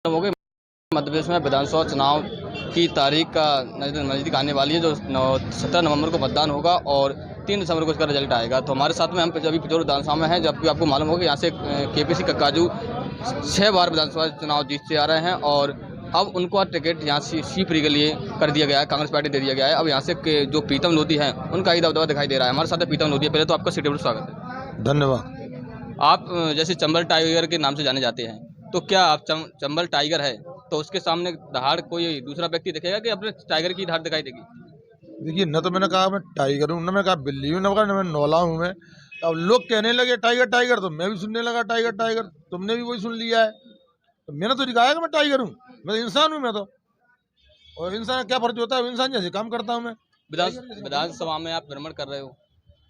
हो गई। मध्य प्रदेश में विधानसभा चुनाव की तारीख का नज़दीक आने वाली है, जो 17 नवंबर को मतदान होगा और 3 दिसंबर को इसका रिजल्ट आएगा। तो हमारे साथ में हम अभी पिछोर विधानसभा में हैं, जबकि आपको मालूम होगा यहाँ से केपीसी कक्काजू 6 बार विधानसभा चुनाव जीतते आ रहे हैं और अब उनको आज टिकट यहाँ से शिवपुरी के लिए कर दिया गया है, कांग्रेस पार्टी दे दिया गया है। अब यहाँ से जो प्रीतम लोधी हैं उनका ही दबदबा दिखाई दे रहा है। हमारे साथ प्रीतम लोधी है। पहले तो आपका सीटेबल स्वागत है। धन्यवाद। आप जैसे चंबल टाइगर के नाम से जाने जाते हैं, तो क्या आप चंबल टाइगर है तो उसके सामने दहाड़ कोई दूसरा व्यक्ति दिखेगा कि अपने टाइगर की धाड़ दिखाई देगी? देखिए, न तो मैंने कहा मैं टाइगर हूँ, न मैं कहा बिल्ली हूँ, न मैं नौला हूँ। मैं अब लोग कहने लगे टाइगर टाइगर, तो मैं भी सुनने लगा टाइगर टाइगर। तुमने भी वही सुन लिया है। तो मैंने तो दिखाया कि मैं टाइगर हूँ। मैं तो इंसान हूँ। मैं तो, और इंसान का क्या फर्ज होता है, इंसान जैसे काम करता हूँ मैं। विधानसभा में आप भ्रमण कर रहे हो,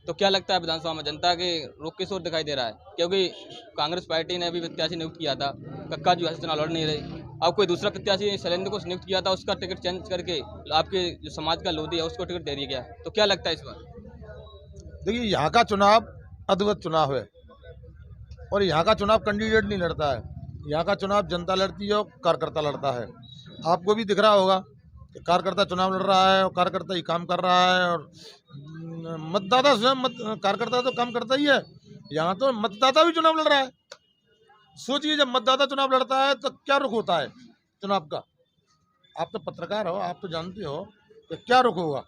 तो क्या लगता है विधानसभा में जनता के रुख किस ओर दिखाई दे रहा है? क्योंकि कांग्रेस पार्टी ने अभी प्रत्याशी नियुक्त किया था, कक्का जो है चुनाव लड़ नहीं रही। अब कोई दूसरा प्रत्याशी शैलेंद्र को नियुक्त किया था, उसका टिकट चेंज करके आपके जो समाज का लोधी है उसको टिकट दे दिया गया। तो क्या लगता है इस बार? देखिए, यहाँ का चुनाव अद्भुत चुनाव है और यहाँ का चुनाव कैंडिडेट नहीं लड़ता है। यहाँ का चुनाव जनता लड़ती है और कार्यकर्ता लड़ता है। आपको भी दिख रहा होगा कि कार्यकर्ता चुनाव लड़ रहा है और कार्यकर्ता ही काम कर रहा है, और मतदाता स्वयं कार्यकर्ता तो काम करता ही है। यहाँ तो मतदाता भी चुनाव लड़ रहा है। सोचिए, जब मतदाता चुनाव लड़ता है तो क्या रुख होता है चुनाव का। आप तो पत्रकार हो, आप तो जानते हो कि क्या रुख होगा।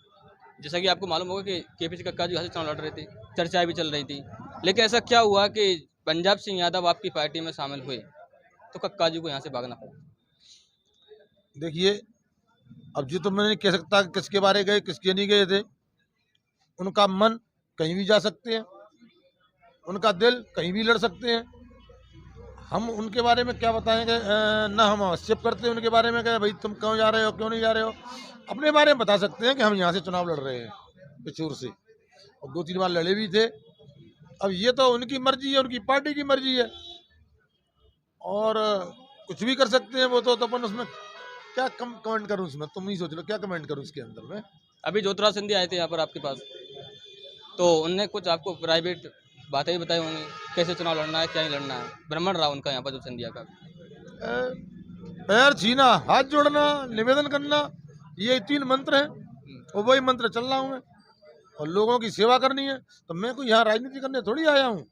जैसा कि आपको मालूम होगा कि केपीसी कक्का जो है चुनाव लड़ रहे थे, चर्चाएं भी चल रही थी, लेकिन ऐसा क्या हुआ कि पंजाब सिंह यादव आपकी पार्टी में शामिल हुए तो कक्का जी को यहाँ से भागना पड़ा? देखिए, अब जी तो मैं नहीं कह सकता कि किसके बारे गए किसके नहीं गए थे। उनका मन कहीं भी जा सकते हैं, उनका दिल कहीं भी लड़ सकते हैं। हम उनके बारे में क्या बताएंगे? ना हम आवश्यक करते हैं उनके बारे में कि भाई तुम क्यों जा रहे हो, क्यों नहीं जा रहे हो। अपने बारे में बता सकते हैं कि हम यहाँ से चुनाव लड़ रहे हैं पिछोर से, और 2-3 बार लड़े भी थे। अब ये तो उनकी मर्जी है, उनकी पार्टी की मर्जी है, और कुछ भी कर सकते हैं वो तो अपन उसमें क्या कमेंट करूं। उसमें तुम ही सोच लो क्या कमेंट करूं उसके अंदर में। अभी ज्योतिराज सिंधिया आए थे यहाँ पर आपके पास, तो उनने कुछ आपको प्राइवेट बातें ही बताई होंगी, कैसे चुनाव लड़ना है, क्या नहीं लड़ना है। भ्रमण रहा उनका यहाँ पर जो सिंधिया का। पैर छीना, हाथ जोड़ना, निवेदन करना, ये 3 मंत्र हैं और वही मंत्र चल रहा हूँ मैं। और लोगों की सेवा करनी है। तो मैं कोई यहाँ राजनीति करने थोड़ी आया हूँ।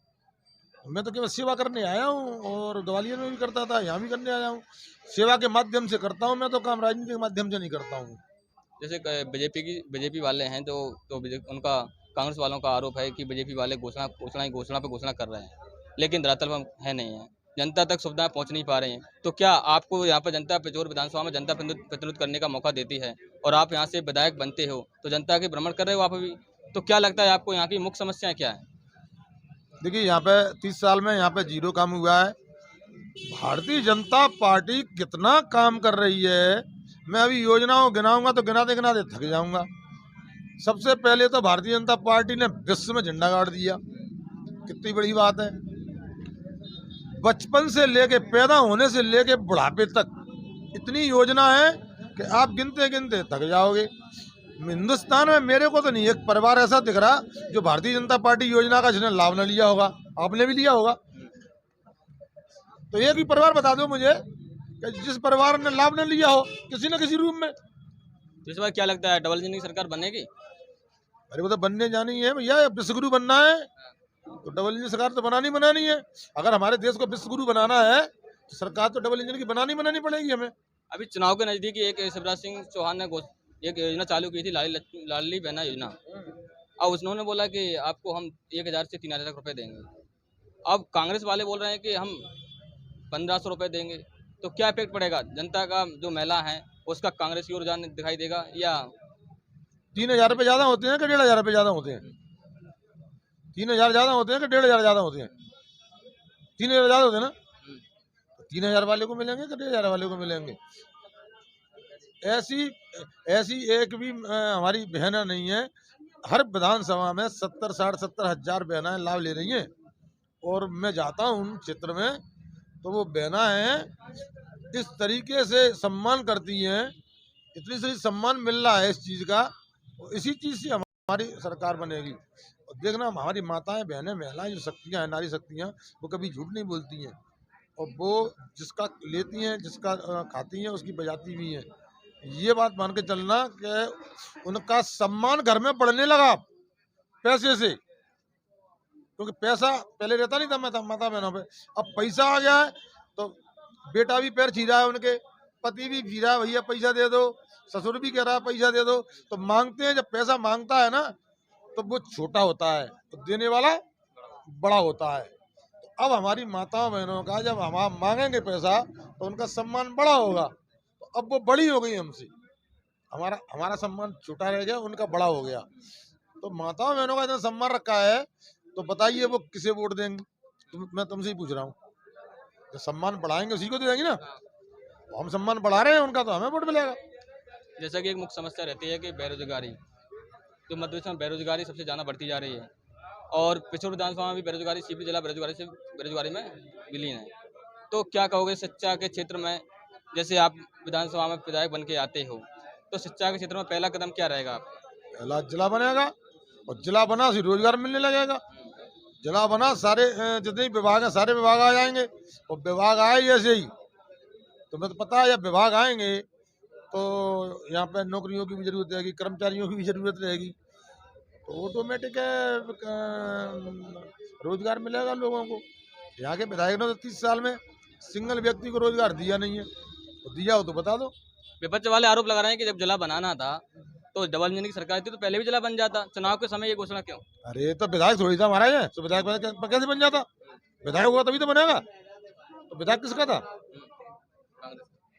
मैं तो केवल सेवा करने आया हूँ, और ग्वालियर में भी करता था, यहाँ भी करने आया हूँ। सेवा के माध्यम से करता हूँ मैं तो काम, राजनीति के माध्यम से नहीं करता हूँ। जैसे बीजेपी वाले हैं जो तो उनका कांग्रेस वालों का आरोप है कि बीजेपी वाले घोषणा पे घोषणा कर रहे हैं, लेकिन धरातल पर है नहीं है, जनता तक सुविधाएं पहुंच नहीं पा रही हैं। तो क्या आपको यहाँ पर जनता पिछोर विधानसभा में जनता प्रतिनिधित्व करने का मौका देती है और आप यहाँ से विधायक बनते हो, तो जनता के भ्रमण कर रहे हो आप अभी, तो क्या लगता है आपको यहाँ की मुख्य समस्याएं क्या है? देखिए, यहाँ पे 30 साल में यहाँ पे 0 काम हुआ है। भारतीय जनता पार्टी कितना काम कर रही है, मैं अभी योजनाओं गिनाऊंगा तो गिनाते गिनाते थक जाऊंगा। सबसे पहले तो भारतीय जनता पार्टी ने विश्व में झंडा गाड़ दिया, कितनी बड़ी बात है। बचपन से लेके, पैदा होने से लेके बुढ़ापे तक इतनी योजना है कि आप गिनते गिनते थक जाओगे। हिंदुस्तान में मेरे को तो नहीं एक परिवार ऐसा दिख रहा जो भारतीय जनता पार्टी योजना का जिसने लाभ न लिया होगा। आपने भी लिया होगा, तो एक ही परिवार बता दो मुझे कि जिस परिवार ने लाभ न लिया हो किसी न किसी रूप में। तो इस बार क्या लगता है डबल इंजन की सरकार बनेगी? अरे वो तो बनने जानी है भैया, विश्वगुरु बनना है तो डबल इंजन सरकार तो बनानी है। अगर हमारे देश को विश्वगुरु बनाना है तो सरकार तो डबल इंजन की बनानी पड़ेगी हमें। अभी चुनाव के नजदीक एक शिवराज सिंह चौहान ने एक योजना चालू की थी, लाडली बहना योजना। अब उन्होंने बोला कि आपको हम 1000 से 3000 तक रुपए देंगे। अब कांग्रेस वाले बोल रहे हैं कि हम 1500 रुपए देंगे। तो क्या इफेक्ट पड़ेगा जनता का, जो महिला है उसका कांग्रेस की ओर रुझान दिखाई देगा? या 3000 रुपये ज्यादा होते हैं कि 1500 रुपये ज्यादा होते हैं? 3000 ज्यादा होते हैं कि 1500 ज्यादा होते हैं? 3000 ज्यादा होते हैं ना। 3000 वाले को मिलेंगे कि 1500 वाले को मिलेंगे? ऐसी एक भी हमारी बहना नहीं है। हर विधानसभा में 70-60-70 हजार बहनाएं लाभ ले रही हैं, और मैं जाता हूँ उन क्षेत्र में तो वो बहनाएं इस तरीके से सम्मान करती हैं, इतनी सारी सम्मान मिल रहा है इस चीज़ का। और इसी चीज़ से हमारी सरकार बनेगी। और देखना, हमारी माताएं, बहनें, महिलाएं जो शक्तियाँ हैं, नारी शक्तियाँ, वो कभी झूठ नहीं बोलती हैं। और वो जिसका लेती हैं, जिसका खाती हैं, उसकी बजाती भी हैं। ये बात मान के चलना कि उनका सम्मान घर में बढ़ने लगा पैसे से, क्योंकि पैसा पहले रहता नहीं था माता बहनों पे, अब पैसा आ गया है तो बेटा भी पैर छीरा है उनके, पति भी छीरा है, भैया पैसा दे दो, ससुर भी कह रहा है पैसा दे दो, तो मांगते हैं। जब पैसा मांगता है ना तो वो छोटा होता है, तो देने वाला बड़ा होता है। तो अब हमारी माताओं बहनों का जब हम मांगेंगे पैसा तो उनका सम्मान बड़ा होगा। तो अब वो बड़ी हो गई हमसे, हमारा हमारा सम्मान छोटा रह गया, उनका बड़ा हो गया। तो माताओं बहनों का इतना सम्मान रखा है, तो बताइए वो किसे वोट देंगे? मैं तुमसे ही पूछ रहा हूँ। जो सम्मान बढ़ाएंगे उसी को तो देंगे ना। तो हम सम्मान बढ़ा रहे हैं उनका, तो हमें वोट मिलेगा। जैसा कि एक मुख्य समस्या रहती है कि बेरोजगारी, जो मध्य प्रदेश में बेरोजगारी सबसे ज़्यादा बढ़ती जा रही है, और पिछोर विधानसभा में भी बेरोजगारी सीपी जिला बेरोजगारी में विलीन है। तो क्या कहोगे शिक्षा के क्षेत्र में, जैसे आप विधानसभा में विधायक बन के आते हो, तो शिक्षा के क्षेत्र में पहला कदम क्या रहेगा आपका? पहला जिला बनेगा, और जिला बना फिर रोजगार मिलने लगेगा। जिला बना, सारे जितने विभाग है सारे विभाग आ जाएंगे, और विभाग आए जैसे ही, तुम्हें तो पता है जब विभाग आएंगे तो यहाँ पे नौकरियों की भी जरूरत रहेगी, कर्मचारियों की भी जरूरत रहेगी, तो ऑटोमेटिक रोजगार मिलेगा लोगों को। यहाँ के विधायक ने तो 30 साल में सिंगल व्यक्ति को रोजगार दिया नहीं है, तो दिया हो तो बता दो। विपक्ष वाले आरोप लगा रहे हैं कि जब जिला बनाना था तो डबल इंजन की सरकार थी तो पहले भी जिला बन जाता, चुनाव के समय ये घोषणा क्यों? अरे तो विधायक थोड़ी था हमारा, ये तो विधायक कैसे बन जाता? विधायक हुआ तभी तो बनेगा। तो विधायक किसका था?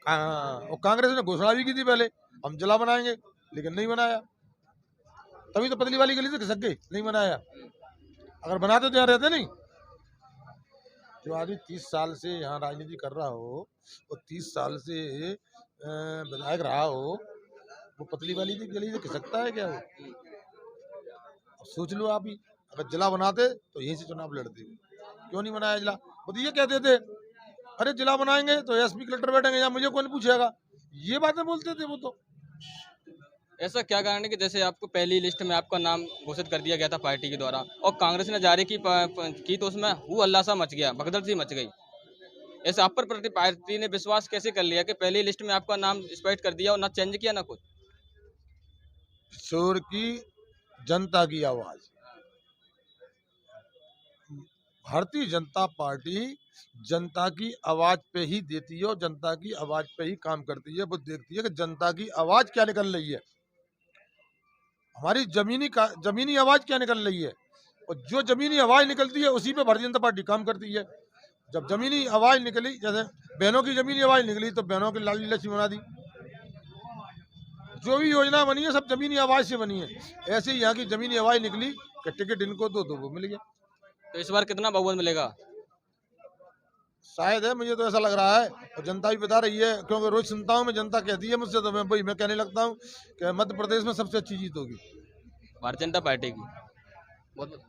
और कांग्रेस ने घोषणा भी की थी पहले, हम जिला बनाएंगे, लेकिन नहीं बनाया। तभी तो पतली वाली गली से खिसक गई, नहीं बनाया। अगर बनाते तो यहाँ रहते नहीं। जो आदमी 30 साल से यहाँ राजनीति कर रहा हो और 30 साल से विधायक रहा हो, वो पतली वाली गली से खिसकता है क्या? वो अब सोच लो आप ही, अगर जिला बनाते तो यहीं से चुनाव लड़ते। क्यों नहीं बनाया जिला? वो तो ये कहते थे अरे जिला बनाएंगे तो एसपी कलेक्टर बैठेंगे, या मुझे कौन पूछेगा, ये बातें बोलते थे वो तो। ऐसा क्या कारण है कि जैसे आपको पहली लिस्ट में आपका नाम घोषित कर दिया गया था पार्टी के द्वारा, और कांग्रेस ने जारी की तो उसमें हू हल्ला सा मच गया, भगदड़ सी मच गई। ऐसे आप पर प्रति पार्टी ने विश्वास कैसे कर लिया कि पहली लिस्ट में आपका नाम स्पष्ट कर दिया और ना चेंज किया ना कुछ? शोर की जनता की आवाज, भारतीय जनता पार्टी जनता की आवाज पे ही देती है और जनता की आवाज पे ही काम करती है। वो देखती है कि जनता की आवाज क्या निकल रही है, हमारी जमीनी आवाज क्या निकल रही है, और जो जमीनी आवाज निकलती है उसी पे भारतीय जनता पार्टी काम करती है। जब जमीनी आवाज निकली, जैसे बहनों की जमीनी आवाज निकली तो बहनों की लाडली लक्ष्मी बना दी। जो भी योजना बनी है सब जमीनी आवाज से बनी है। ऐसे ही यहाँ की जमीनी आवाज निकली कि टिकट इनको दो तो वो मिल गया। तो इस बार कितना बहुमत मिलेगा? शायद है, मुझे तो ऐसा लग रहा है, और जनता भी बता रही है, क्योंकि रोज सुनता हूँ मैं, जनता कहती है मुझसे, तो मैं कहने लगता हूँ कि मध्य प्रदेश में सबसे अच्छी जीत होगी भारतीय जनता पार्टी की। बहुत